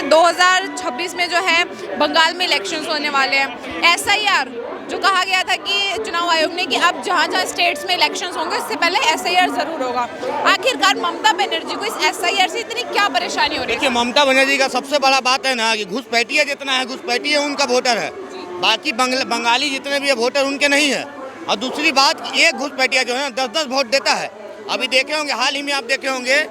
2026 में जो है बंगाल में इलेक्शंस होने वाले हैं। एसआईआर जो कहा गया था कि चुनाव आयोग ने कि अब जहाँ स्टेट्स में इलेक्शंस होंगे उससे पहले एसआईआर जरूर होगा। आखिरकार ममता बनर्जी को इस एसआईआर से इतनी क्या परेशानी हो रही है? देखिए, ममता बनर्जी का सबसे बड़ा बात है ना कि घुसपैठिया जितना है, घुसपैठिया उनका वोटर है, बाकी बंगाली जितने भी है वोटर उनके नहीं है। और दूसरी बात, एक घुसपैठिया जो है 10-10 वोट देता है। अभी देखे होंगे, हाल ही में आप देखे होंगे,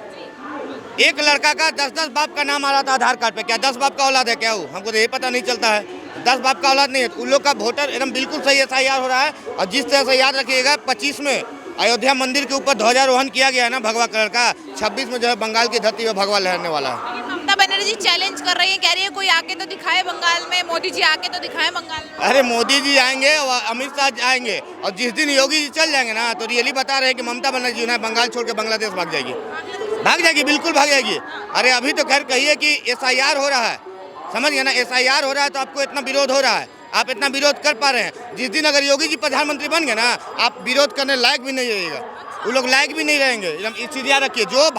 एक लड़का का 10-10 बाप का नाम आ रहा था आधार कार्ड पे। क्या 10 बाप का औलाद है क्या वो? हमको तो ये पता नहीं चलता है। 10 बाप का औलाद नहीं है। उन लोग का वोटर एकदम बिल्कुल सही एसआईआर हो रहा है। और जिस तरह से याद रखिएगा, 25 में अयोध्या मंदिर के ऊपर ध्वजारोहण किया गया है ना भगवा कलर का, 26 में जो है बंगाल की धरती पर भगवा लहरने वाला है। ममता बनर्जी चैलेंज कर रही है, कह रही है कोई आके तो दिखाए बंगाल में, मोदी जी आके तो दिखाए बंगाल में। अरे मोदी जी आएंगे और अमित शाह आएंगे, और जिस दिन योगी जी चल जाएंगे ना, तो रियली बता रहे हैं कि ममता बनर्जी ना बंगाल छोड़ के बांग्लादेश भाग जाएगी। भाग जाएगी, बिल्कुल भाग जाएगी। अरे अभी तो खैर कहिए कि एसआईआर हो रहा है, समझ गए ना, एसआईआर हो रहा है तो आपको इतना विरोध हो रहा है, आप इतना विरोध कर पा रहे हैं। जिस दिन अगर योगी जी प्रधानमंत्री बन गए ना, आप विरोध करने लायक भी नहीं रहेगा, वो लोग लायक भी नहीं रहेंगे। इस चीज़ याद रखिए, जो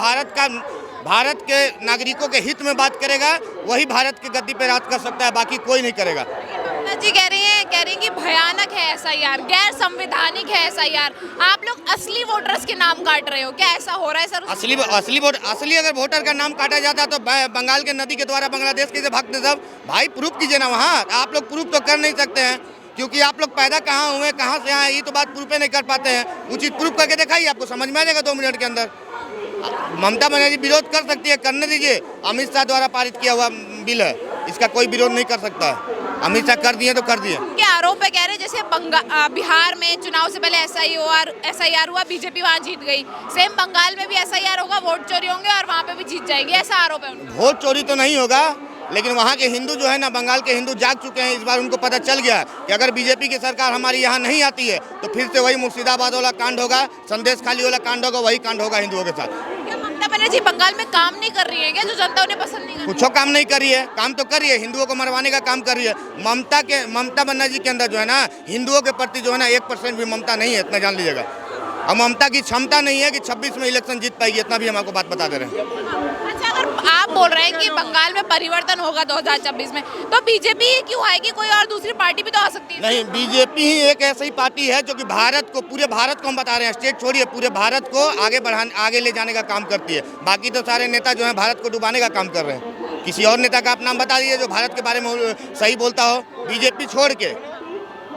भारत के नागरिकों के हित में बात करेगा वही भारत के गद्दी पे राज कर सकता है, बाकी कोई नहीं करेगा। ममता जी कह रही हैं कि भयानक है एसआईआर, गैर संवैधानिक है एसआईआर। आप लोग असली वोटर्स के नाम काट रहे हो, क्या ऐसा हो रहा है सर? असली अगर वोटर का नाम काटा जाता तो बंगाल के नदी के द्वारा बांग्लादेश कैसे भागते सब? भाई प्रूफ कीजिए ना वहाँ। आप लोग प्रूफ तो कर नहीं सकते हैं, क्योंकि आप लोग पैदा कहाँ हुए, कहाँ से आए, ये तो बात प्रूफ नहीं कर पाते हैं। उचित प्रूफ करके दिखाइए, आपको समझ में आ जाएगा 2 मिनट के अंदर। ममता बनर्जी विरोध कर सकती है, करने दीजिए। अमित शाह द्वारा पारित किया हुआ बिल है, इसका कोई विरोध नहीं कर सकता है। अमित शाह कर दिए तो कर दिए। क्या आरोप है, कह रहे जैसे बिहार में चुनाव से पहले एसआईआर हुआ, बीजेपी वहाँ जीत गई, सेम बंगाल में भी एसआईआर होगा, वोट चोरी होंगे और वहाँ पे भी जीत जाएगी, ऐसा आरोप है उनका। वोट चोरी तो नहीं होगा, लेकिन वहाँ के हिंदू जो है ना, बंगाल के हिंदू जाग चुके हैं। इस बार उनको पता चल गया कि अगर बीजेपी की सरकार हमारी यहाँ नहीं आती है तो फिर से वही मुर्शिदाबाद वाला कांड होगा, संदेश खाली वाला कांड होगा, वही कांड होगा हिंदुओं के साथ। क्या ममता बनर्जी बंगाल में काम नहीं कर रही है क्या, जो जनता उन्हें पसंद नहीं करती? कुछ काम नहीं कर रही है, काम तो कर रही है, हिंदुओं को मरवाने का काम कर रही है। ममता बनर्जी के अंदर जो है ना, हिंदुओं के प्रति जो है ना 1% भी ममता नहीं है, इतना जान लीजिएगा। और ममता की क्षमता नहीं है कि 26 में इलेक्शन जीत पाएगी, इतना भी हम आपको बात बता दे रहे हैं। अच्छा, अगर आप बोल रहे हैं कि बंगाल में परिवर्तन होगा 2026 में, तो बीजेपी ही क्यों आएगी? कोई और दूसरी पार्टी भी तो आ सकती है। नहीं, बीजेपी ही एक ऐसी पार्टी है जो कि पूरे भारत को हम बता रहे हैं, स्टेट छोड़िए, पूरे भारत को आगे ले जाने का काम करती है। बाकी तो सारे नेता जो है भारत को डुबाने का काम कर रहे हैं। किसी और नेता का आप नाम बता दीजिए जो भारत के बारे में सही बोलता हो, बीजेपी छोड़ के।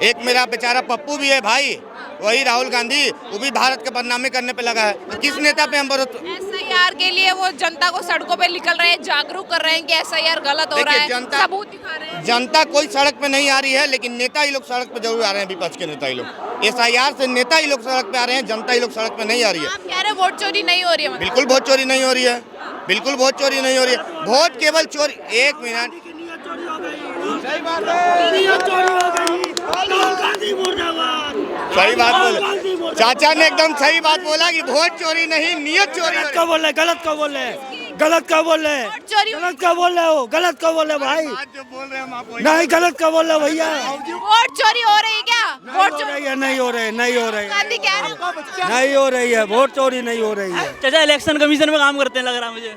एक मेरा बेचारा पप्पू भी है भाई, वही राहुल गांधी, वो भी भारत के बदनामी करने पे लगा है। तो किस नेता पे हम भरोसा? एसआईआर के लिए वो जनता को सड़कों पे निकल रहे हैं, जागरूक कर रहे हैं कि एसआईआर गलत हो रहा है, सबूत दिखा रहे हैं। जनता कोई सड़क पे नहीं आ रही है, लेकिन नेता ही लोग सड़क पे जरूर आ रहे हैं, विपक्ष के नेता ही लोग। एसआईआर से नेता ही लोग सड़क पे आ रहे हैं, जनता ही लोग सड़क पे नहीं आ रही है। आप कह रहे वोट चोरी नहीं हो रही है? बिल्कुल वोट चोरी नहीं हो रही है, बिल्कुल वोट चोरी नहीं हो रही है। वोट केवल चोरी, एक मिनट, सही बात बोले चाचा ने, एकदम सही बात बोला कि वोट चोरी नहीं, नियत चोरी। गलत का बोल रहे, गलत का बोल रहे, गलत का बोल रहे, गलत का बोल रहे हो, गलत का बोल रहे भाई, जो बोल रहे हैं हम आपको नहीं गलत का बोल रहे भैया। वोट चोरी हो रही है क्या? वोट चोरी है, नहीं हो रही, नहीं हो रही, गांधी कह रहे हैं नहीं हो रही है, वोट चोरी नहीं हो रही है। चाचा इलेक्शन कमीशन में काम करते हैं लग रहा है मुझे।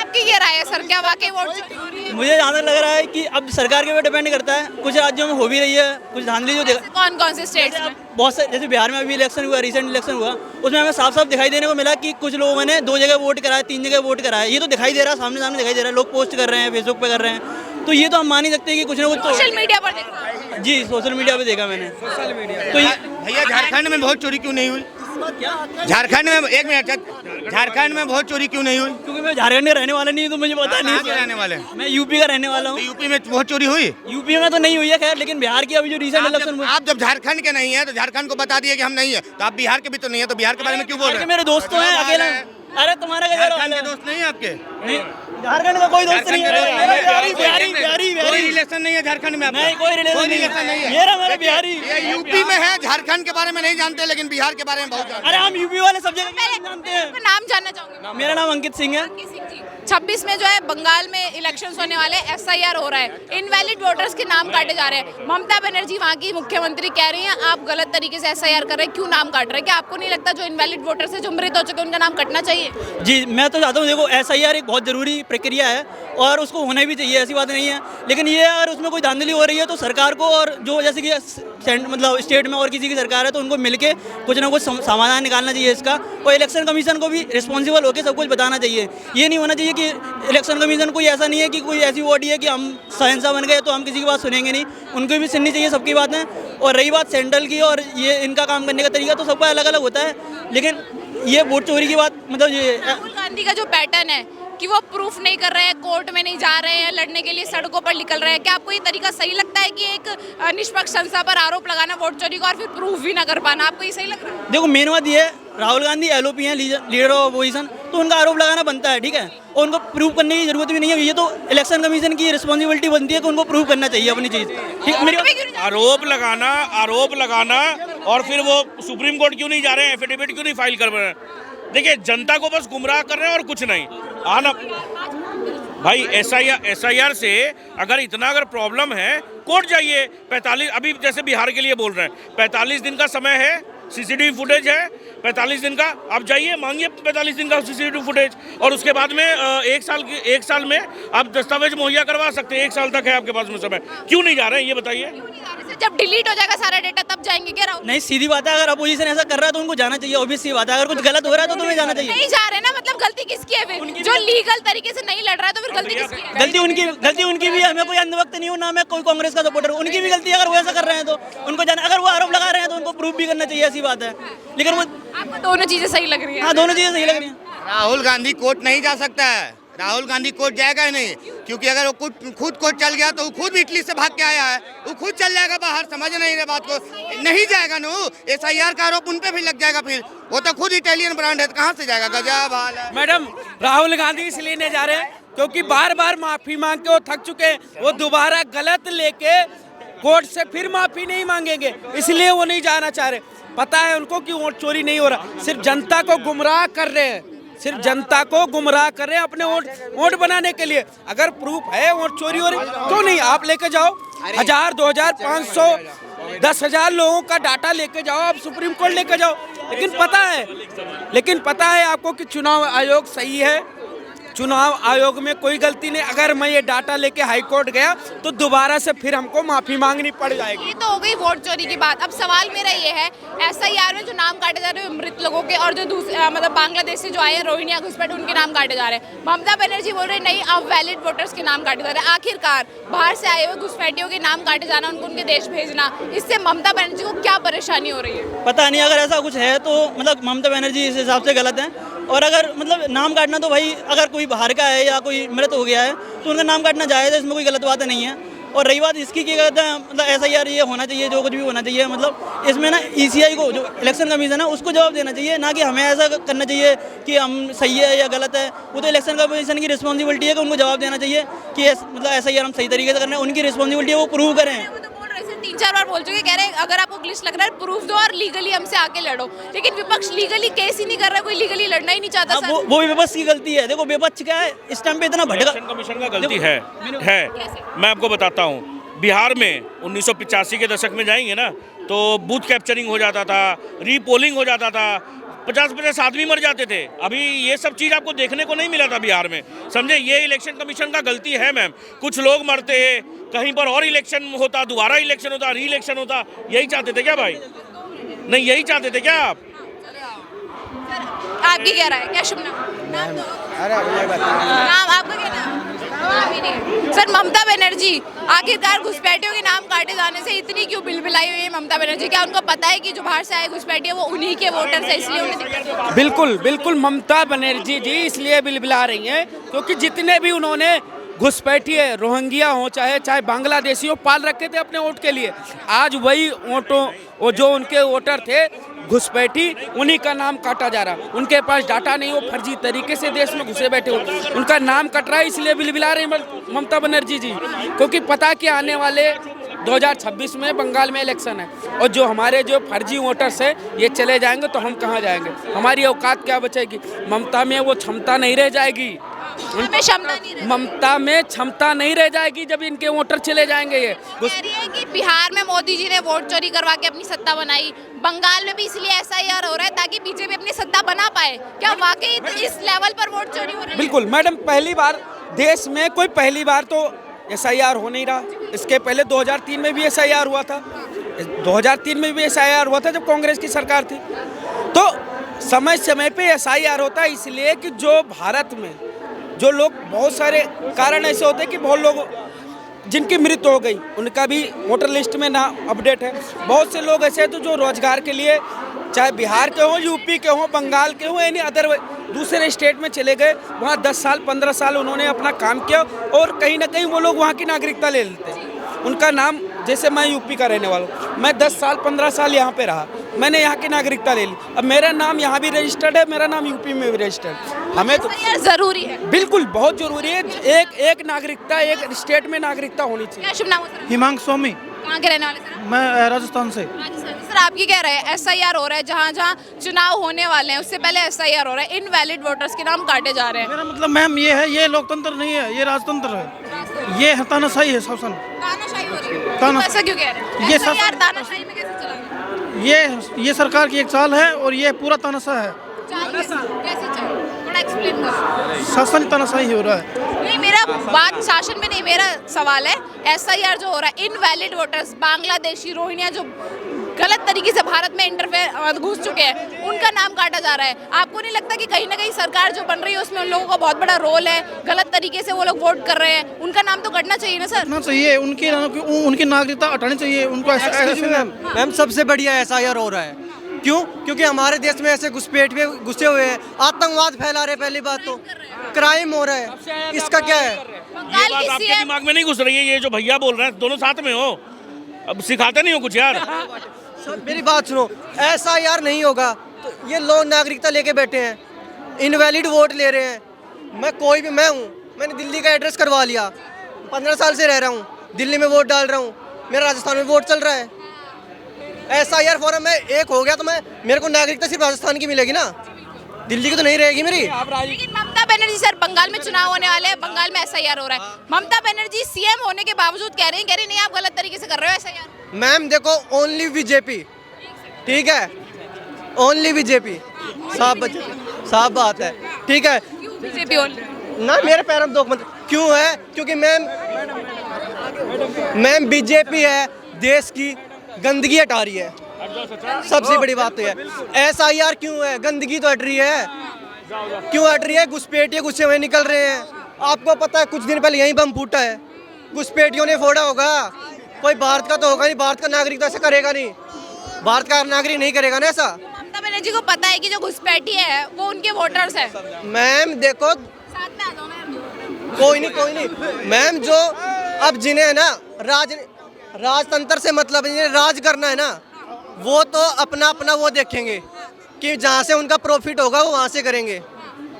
आपकी क्या राय है सर, क्या वाकई वोट चोरी हो रही है? मुझे जहाँ तक लग रहा है कि अब सरकार के ऊपर डिपेंड करता है, कुछ राज्यों में हो भी रही है, कुछ धांधली जो कौन कौन से स्टेट्स में? बहुत से, जैसे बिहार में अभी इलेक्शन हुआ, रिसेंट इलेक्शन हुआ, उसमें हमें साफ साफ दिखाई देने को मिला कि कुछ लोगों ने 2 जगह वोट कराया, 3 जगह वोट कराया। ये तो दिखाई दे रहा है, सामने दिखाई दे रहा है, लोग पोस्ट कर रहे हैं, फेसबुक पे कर रहे हैं, तो ये तो हम मान ही सकते हैं कि कुछ ना कुछ तो। सोशल मीडिया पर देखा? जी, सोशल मीडिया पे देखा मैंने। सोशल मीडिया तो भैया, झारखंड में वोट चोरी क्यों नहीं हुई? झारखंड में, एक मिनट, झारखंड में वोट चोरी क्यों नहीं हुई? क्योंकि मैं झारखंड का रहने वाला नहीं हूँ, तो मुझे पता नहीं। रहने वाले? मैं यूपी का रहने वाला हूँ। यूपी में वोट चोरी हुई? यूपी में तो नहीं हुई है खैर, लेकिन बिहार की अभी जो रिसेंट इलेक्शन हुआ। आप जब झारखंड के नहीं है तो झारखंड को बता दिए कि हम नहीं है, तो आप बिहार के भी तो नहीं है, तो बिहार के बारे में क्यों बोल रहे हैं? मेरे दोस्त तो हैं अकेला। अरे तुम्हारा क्या झारखंड के दोस्त नहीं है आपके? नहीं, झारखंड का कोई दोस्त नहीं है। कोई रिलेशन नहीं है झारखंड में आपका? नहीं, कोई रिलेशन नहीं है। मेरा बिहारी यूपी में है, झारखंड के बारे में नहीं जानते, लेकिन बिहार के बारे में बहुत जानते हैं। अरे हम यूपी वाले सब जगह जानते हैं। नाम जानना चाहूंगी। मेरा नाम अंकित सिंह है। अंकित सिंह जी, 26 में जो है बंगाल में इलेक्शंस होने वाले हैं, SIR हो रहा है, इनवैलिड वोटर्स के नाम काटे जा रहे हैं। ममता बनर्जी वहाँ की मुख्यमंत्री कह रही हैं आप गलत तरीके से SIR कर रहे हैं, क्यों नाम काट रहे हैं? क्या आपको नहीं लगता जो इनवैलिड वोटर्स है, जो मृत हो चुके हैं, उनका नाम कटना चाहिए? जी मैं तो चाहता हूँ, देखो SIR एक बहुत ज़रूरी प्रक्रिया है और उसको होना भी चाहिए, ऐसी बात नहीं है। लेकिन ये अगर उसमें कोई धांधली हो रही है तो सरकार को, और जो जैसे कि मतलब स्टेट में और किसी की सरकार है तो उनको मिलके कुछ ना कुछ समाधान निकालना चाहिए इसका, और इलेक्शन कमीशन को भी रिस्पॉन्सिबल होकर सब कुछ बताना चाहिए। ये नहीं होना चाहिए कि इलेक्शन कमीशन कोई ऐसा नहीं है कि कोई ऐसी बॉडी है कि हम शहंशाह बन गए तो हम किसी की बात सुनेंगे नहीं, उनको भी सुननी चाहिए सबकी बातें। और रही बात सेंट्रल की और ये इनका काम करने का तरीका, तो सबका अलग अलग होता है, लेकिन ये वोट चोरी की बात मतलब ये राहुल गांधी का जो पैटर्न है कि वो प्रूफ नहीं कर रहे हैं, कोर्ट में नहीं जा रहे हैं लड़ने के लिए, सड़कों पर निकल रहे हैं, क्या आपको ये तरीका सही लगता है कि एक निष्पक्ष संस्था पर आरोप लगाना वोट चोरी का और फिर प्रूफ भी ना कर पाना, आपको ये सही लग रहा है? देखो मेन बात ये है, राहुल गांधी LOP हैं, लीडर ऑफ अपोजिशन, तो उनका आरोप लगाना बनता है, ठीक है, और उनको प्रूव करने की जरूरत भी नहीं है। ये तो इलेक्शन कमीशन की रिस्पॉन्सिबिलिटी बनती है कि उनको प्रूव करना चाहिए अपनी चीज़, ठीक है। मेरी आरोप लगाना और फिर वो सुप्रीम कोर्ट क्यों नहीं जा रहे हैं, एफिडेविट क्यों नहीं फाइल कर रहे हैं? देखिए जनता को बस गुमराह कर रहे हैं और कुछ नहीं। आना भाई SIR से अगर प्रॉब्लम है कोर्ट जाइए। 45 अभी जैसे बिहार के लिए बोल रहे हैं, 45 दिन का समय है, CCTV फुटेज है 45 दिन का, आप जाइए मांगिए 45 दिन का CCTV फुटेज, और उसके बाद में एक साल में आप दस्तावेज मुहैया करवा सकते हैं। 1 साल तक है आपके पास में समय, क्यों नहीं जा रहे हैं ये बताइए? जब डिलीट हो जाएगा सारा डेटा तब जाएंगे क्या राहुल? नहीं, सीधी बात है, अगर अपोजिशन ऐसा कर रहा है तो उनको जाना चाहिए, ऑब्वियस सी बात है। अगर कुछ गलत हो रहा है तो तुम्हें जाना चाहिए। नहीं जा रहे ना, मतलब गलती किसकी है फिर? जो लीगल तरीके से नहीं लड़ रहा है तो फिर गलती किसकी है? गलती उनकी भी है। हमें कोई अंधभक्त नहीं हूँ, ना मैं कोई कांग्रेस का सपोर्टर हूँ, उनकी भी गलती है। अगर वो ऐसा कर रहे हैं तो उनको जाना, अगर वो आरोप लगा रहे हैं तो उनको प्रूफ भी करना चाहिए, ऐसी बात है। लेकिन वो आपको दोनों चीजें सही लग रही है? हाँ, दोनों चीज़ें सही लग रही हैं। राहुल गांधी कोर्ट नहीं जा सकता है, राहुल गांधी कोर्ट जाएगा ही नहीं, क्योंकि अगर वो खुद कोर्ट चल गया तो वो खुद इटली से भाग के आया है, वो खुद चल जाएगा बाहर, समझ नहीं रहे बात को, नहीं जाएगा ना। SIR का आरोप उन पे भी लग जाएगा, फिर वो तो खुद इटालियन ब्रांड है, कहाँ से जाएगा? गजब हाल है। मैडम राहुल गांधी इसलिए नहीं जा रहे हैं क्योंकि बार बार माफी मांग के वो थक चुके हैं, वो दोबारा गलत लेके कोर्ट से फिर माफी नहीं मांगेंगे, इसलिए वो नहीं जाना चाह रहे। पता है उनको कि वोट चोरी नहीं हो रहा, सिर्फ जनता को गुमराह कर रहे हैं, सिर्फ जनता को गुमराह कर रहे हैं अपने वोट बनाने के लिए। अगर प्रूफ है वोट चोरी हो रही तो नहीं, आप लेके जाओ 1000, 2000, 500, 10,000 लोगों का डाटा लेके जाओ, आप सुप्रीम कोर्ट लेके जाओ। लेकिन पता है आपको कि चुनाव आयोग सही है, चुनाव आयोग में कोई गलती नहीं। अगर मैं ये डाटा लेके हाई कोर्ट गया तो दोबारा से फिर हमको माफी मांगनी पड़ जाएगी। ये तो हो गई वोट चोरी की बात। अब सवाल मेरा ये है, SIR में जो नाम काटे जा रहे हैं मृत लोगों के, और जो दूसरे मतलब बांग्लादेश से जो आए हैं रोहिंग्या घुसपैठ, उनके नाम काटे जा रहे हैं। ममता बनर्जी बोल रहे हैं नहीं, अब वैलिड वोटर्स के नाम काटे जा रहे हैं। आखिरकार बाहर से आए हुए घुसपैठियों के नाम काटे जाना, उनको उनके देश भेजना, इससे ममता बनर्जी को क्या परेशानी हो रही है? पता नहीं, अगर ऐसा कुछ है तो मतलब ममता बनर्जी इस हिसाब से गलत है। और अगर मतलब नाम काटना तो भाई अगर कोई बाहर का है या कोई मृत हो गया है तो उनका नाम काटना जायज़ है, इसमें कोई गलत बात नहीं है। और रही बात इसकी क्या कहते हैं, मतलब SIR ये होना चाहिए, जो कुछ भी होना चाहिए, मतलब इसमें ना ECI को, जो इलेक्शन कमीशन है, उसको जवाब देना चाहिए, ना कि हमें ऐसा करना चाहिए कि हम सही है या गलत है। वो तो इलेक्शन कमीशन की रिस्पॉन्सिबिलिटी है कि उनको जवाब देना चाहिए कि मतलब SIR हम सही तरीके से कर रहे हैं, उनकी रिस्पॉन्सिबिलिटी है वो प्रूव करें। 3-4 बार बोल चुके, कह रहे हैं अगर आपको ग्लिच लग रहा है प्रूफ दो और लीगली हमसे आके लड़ो, लेकिन विपक्ष लीगली केस ही नहीं कर रहा, कोई लीगली लड़ना ही नहीं चाहता। सर वो विपक्ष की गलती है। देखो विपक्ष क्या है, इस टाइम पे इतना भटका, इलेक्शन कमीशन का गलती है। मैं आपको बताता हूँ, बिहार में 1985 के दशक में जाएंगे ना तो बूथ कैप्चरिंग हो जाता था, रीपोलिंग हो जाता था, 50-50 आदमी मर जाते थे। अभी ये सब चीज़ आपको देखने को नहीं मिला था बिहार में, समझे? ये इलेक्शन कमीशन का गलती है मैम। कुछ लोग मरते हैं, कहीं पर और इलेक्शन होता, दोबारा इलेक्शन होता, री इलेक्शन होता। यही चाहते थे क्या भाई? नहीं, यही चाहते थे क्या आप? आपकी क्या राय है? क्या शुभ नाम आपका क्या नाम? नाम ही नहीं। सर ममता बनर्जी आखिरकार घुसपैठियों के नाम काटे जाने से इतनी क्यों बिलबिलाई हुई है ममता बनर्जी? क्या उनको पता है कि जो बाहर से आए घुसपैठी है वो उन्हीं के वोटर्स है, इसलिए उन्हें दिक्कत है? बिल्कुल ममता बनर्जी जी इसलिए बिलबिला रही हैं क्योंकि जितने भी उन्होंने घुसपैठी है, रोहिंग्या हो चाहे बांग्लादेशी हो, पाल रखे थे अपने वोट के लिए, आज वही वोटों वो जो उनके वोटर थे घुसपैठी, उन्हीं का नाम काटा जा रहा। उनके पास डाटा नहीं, वो फर्जी तरीके से देश में घुसे बैठे हो, उनका नाम कट रहा है, इसलिए बिलबिला रही ममता बनर्जी जी, क्योंकि पता कि आने वाले 2026 में बंगाल में इलेक्शन है और जो हमारे जो फर्जी वोटर्स है ये चले जाएंगे तो हम कहाँ जाएंगे? हमारी औकात क्या बचेगी? ममता में वो क्षमता नहीं रह जाएगी। में क्षमता नहीं रही। ममता में क्षमता नहीं रह जाएगी जब इनके वोटर चले जाएंगे। ये कह रही है कि बिहार में मोदी जी ने वोट चोरी करवा के अपनी सत्ता बनाई, बंगाल में भी इसलिए SIR हो रहा है ताकि बीजेपी अपनी सत्ता बना पाए। क्या वाकई इस लेवल पर वोट चोरी हो रही है? बिल्कुल मैडम, पहली बार देश में कोई पहली बार तो SIR हो नहीं रहा। इसके पहले 2003 में भी SIR हुआ था, 2003 में भी SIR हुआ था जब कांग्रेस की सरकार थी। तो समय समय पे SIR होता है इसलिए कि जो भारत में जो लोग, बहुत सारे कारण ऐसे होते हैं कि बहुत लोग जिनकी मृत्यु हो गई उनका भी वोटर लिस्ट में ना अपडेट है। बहुत से लोग ऐसे हैं तो जो रोजगार के लिए चाहे बिहार के हों, यूपी के हों, बंगाल के हों, यानी अदर दूसरे स्टेट में चले गए, वहाँ 10 साल 15 साल उन्होंने अपना काम किया और कहीं ना कहीं वो लोग वहाँ की नागरिकता ले लेते हैं। उनका नाम, जैसे मैं यूपी का रहने वाला हूँ, मैं 10 साल 15 साल यहाँ पे रहा, मैंने यहाँ की नागरिकता ले ली, अब मेरा नाम यहाँ भी रजिस्टर्ड है, मेरा नाम यूपी में भी रजिस्टर्ड। हमें तो SIR जरूरी है। बिल्कुल बहुत जरूरी है, एक नागरिकता, एक स्टेट में नागरिकता होनी चाहिए। क्या शुभ नाम है सर? हिमांक स्वामी, कहाँ के रहने वाले सर? मैं राजस्थान से। राजस्थान। सर आपकी क्या राय है? SIR हो रहा है, जहाँ जहाँ चुनाव होने वाले हैं उससे पहले SIR हो रहा है, इनवैलिड वोटर्स के नाम काटे जा रहे हैं। मेरा मतलब मैम ये है, ये लोकतंत्र नहीं है, ये राजतंत्र है, ये तानाशाही है शासन। तानाशाही हो रही है। ताना- ऐसा क्यों कह रहे हैं? ये SIR शासन- तानाशाही में कैसे चला? ये सरकार की एक चाल है और ये पूरा तानाशाह है, कैसे चला? थोड़ा एक्सप्लेन करो। शासन तानाशाही हो रहा है। नहीं, मेरा बात शासन में नहीं, मेरा सवाल है SIR जो हो रहा है, इनवैलिड वोटर्स, बांग्लादेशी, रोहिंग्या जो गलत तरीके से भारत में इंटरफेयर घुस चुके हैं, उनका नाम काटा जा रहा है। आपको नहीं लगता कि कहीं ना कहीं सरकार जो बन रही है उसमें उन लोगों का बहुत बड़ा रोल है? गलत तरीके से वो लोग वोट कर रहे हैं, उनका नाम तो कटना चाहिए ना सर? हटना चाहिए, उनकी नागरिकता हटानी चाहिए उनको। मैम सबसे बढ़िया SIR हो रहा है। क्यों? क्योंकि हमारे देश में ऐसे घुसपैठ में घुसे हुए हैं, आतंकवाद फैला रहे, पहली बात तो क्राइम हो रहा है, इसका क्या है? ये बात आपके दिमाग में नहीं घुस रही है? ये जो भैया बोल रहे हैं दोनों साथ में हो, अब सिखाते नहीं हो कुछ यार। सर मेरी बात सुनो, SIR नहीं होगा तो ये लोग नागरिकता लेके बैठे हैं, इनवैलिड वोट ले रहे हैं। मैं हूँ, मैंने दिल्ली का एड्रेस करवा लिया, 15 साल से रह रहा हूँ, दिल्ली में वोट डाल रहा हूँ, मेरा राजस्थान में वोट चल रहा है। SIR फॉर्म में एक हो गया तो मेरे को नागरिकता सिर्फ राजस्थान की मिलेगी ना, दिल्ली की तो नहीं रहेगी मेरी। लेकिन ममता बनर्जी सर, बंगाल में चुनाव होने वाले हैं, बंगाल में SIR हो रहा है, ममता बनर्जी CM होने के बावजूद कह रही नहीं आप गलत तरीके से कर रहे हो SIR। मैम देखो, ओनली बीजेपी, ठीक है, ओनली बीजेपी, साफ बात है, ठीक है बीजेपी ना। मेरे पैरों में दो मत, क्यों है? क्योंकि मैम बीजेपी है, देश की गंदगी हटा रही है, सबसे बड़ी बात तो है। SIR क्यों है? गंदगी तो हट रही है। क्यों हट रही है? घुसपैठिए गुस्से में निकल रहे हैं। आपको पता है कुछ दिन पहले यहीं बम फूटा है, घुसपैठियों ने फोड़ा होगा, कोई भारत का तो होगा नहीं, भारत का नागरिक तो ऐसा करेगा नहीं, भारत का नागरिक नहीं करेगा ना ऐसा। ममता बनर्जी को पता है कि जो घुसपैठी है वो उनके वोटर्स हैं। मैम देखो, साथ में आ जाओ ना। कोई नहीं मैम, जो अब जिन्हें है ना राजतंत्र से मतलब जिन्हें राज करना है ना, वो तो अपना अपना वो देखेंगे कि जहाँ से उनका प्रॉफिट होगा वो वहाँ से करेंगे,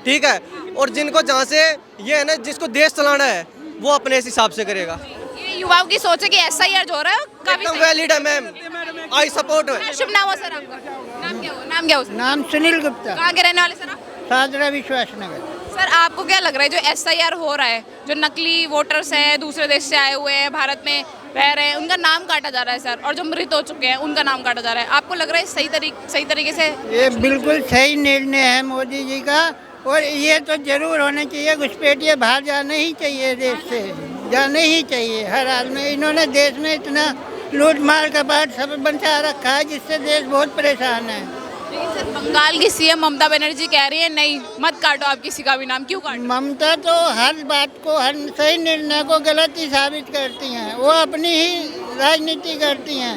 ठीक है। और जिनको जहाँ से ये है ना, जिसको देश चलाना है वो अपने इस हिसाब से करेगा। ये युवाओं की सोच है कि SIR जो हो रहा है काफी एकदम वैलिड है मैम, आई सपोर्ट है। शुभ नाम हो सर आपका? नाम क्या हो सर? नाम सुनील गुप्ता, कहाँ के रहने वाले सर आप? सादरा विश्वास नगर। सर आपको क्या लग रहा है जो SIR हो रहा है, जो नकली वोटर्स हैं, दूसरे देश से आए हुए हैं, भारत में रह रहे हैं, उनका नाम काटा जा रहा है सर, और जो मृत हो चुके हैं उनका नाम काटा जा रहा है, आपको लग रहा है सही तरीके से? ये बिल्कुल सही निर्णय है मोदी जी का, और ये तो जरूर होना चाहिए। घुसपैठिए बाहर जाना ही चाहिए, देश से जाने ही चाहिए हर हाल में। इन्होंने देश में इतना लूट मार का बाद सब बचा रखा है जिससे देश बहुत परेशान है। लेकिन सर बंगाल की CM ममता बनर्जी कह रही है नहीं मत काटो आप किसी का भी नाम, क्यों काटो? ममता तो हर बात को, हर सही निर्णय को गलत ही साबित करती हैं। वो अपनी ही राजनीति करती हैं,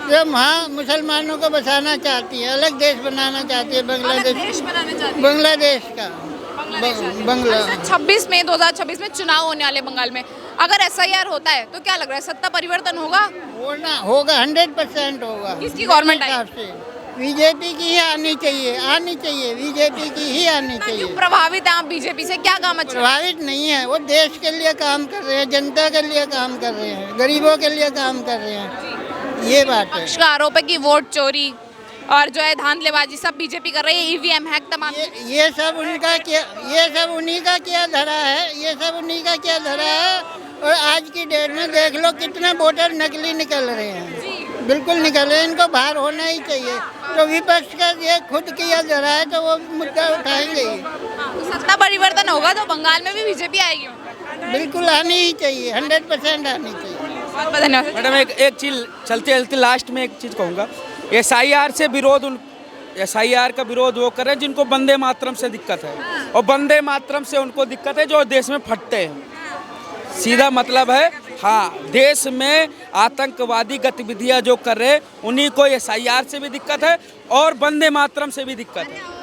जो वहाँ मुसलमानों को बसाना चाहती है, अलग देश बनाना चाहती है, देश बनाना चाहती है। बांग्लादेश का बंगला। 2026 में चुनाव होने वाले बंगाल में, अगर SIR होता है तो क्या लग रहा है सत्ता परिवर्तन होगा? होगा 100% होगा। किसकी गवर्नमेंट मेरे हिसाब से बीजेपी की ही आनी चाहिए, बीजेपी की ही आनी चाहिए। क्यों प्रभावित हैं आप बीजेपी से? क्या काम अच्छा? प्रभावित नहीं है, वो देश के लिए काम कर रहे हैं, जनता के लिए काम कर रहे हैं, गरीबों के लिए काम कर रहे हैं, ये बात है। पक्ष का आरोप है कि वोट चोरी और जो है धांधलेबाजी सब बीजेपी कर रही है, ईवीएम हैक तमाम। ये सब उन्हीं का क्या धरा है, ये सब उन्हीं का क्या धरा है। और आज की डेट में देख लो कितने वोटर नकली निकल रहे हैं, बिल्कुल निकल रहे हैं। इनको बाहर होना ही चाहिए। तो विपक्ष का ये खुद किया जा रहा है तो वो मुद्दा उठाएंगे ही। तो सत्ता परिवर्तन होगा तो बंगाल में भी बीजेपी आएगी, बिल्कुल आनी ही चाहिए, 100% आनी चाहिए। बहुत बहुत धन्यवाद। मैडम एक चीज़ चलते चलते लास्ट में एक चीज़ कहूँगा, SIR से विरोध SIR का विरोध वो कर रहे हैं जिनको वंदे मातरम से दिक्कत है, और वंदे मातरम से उनको दिक्कत है जो देश में फटते हैं। सीधा मतलब है, हाँ, देश में आतंकवादी गतिविधियां जो कर रहे हैं उन्हीं को SIR से भी दिक्कत है और वंदे मातरम से भी दिक्कत है।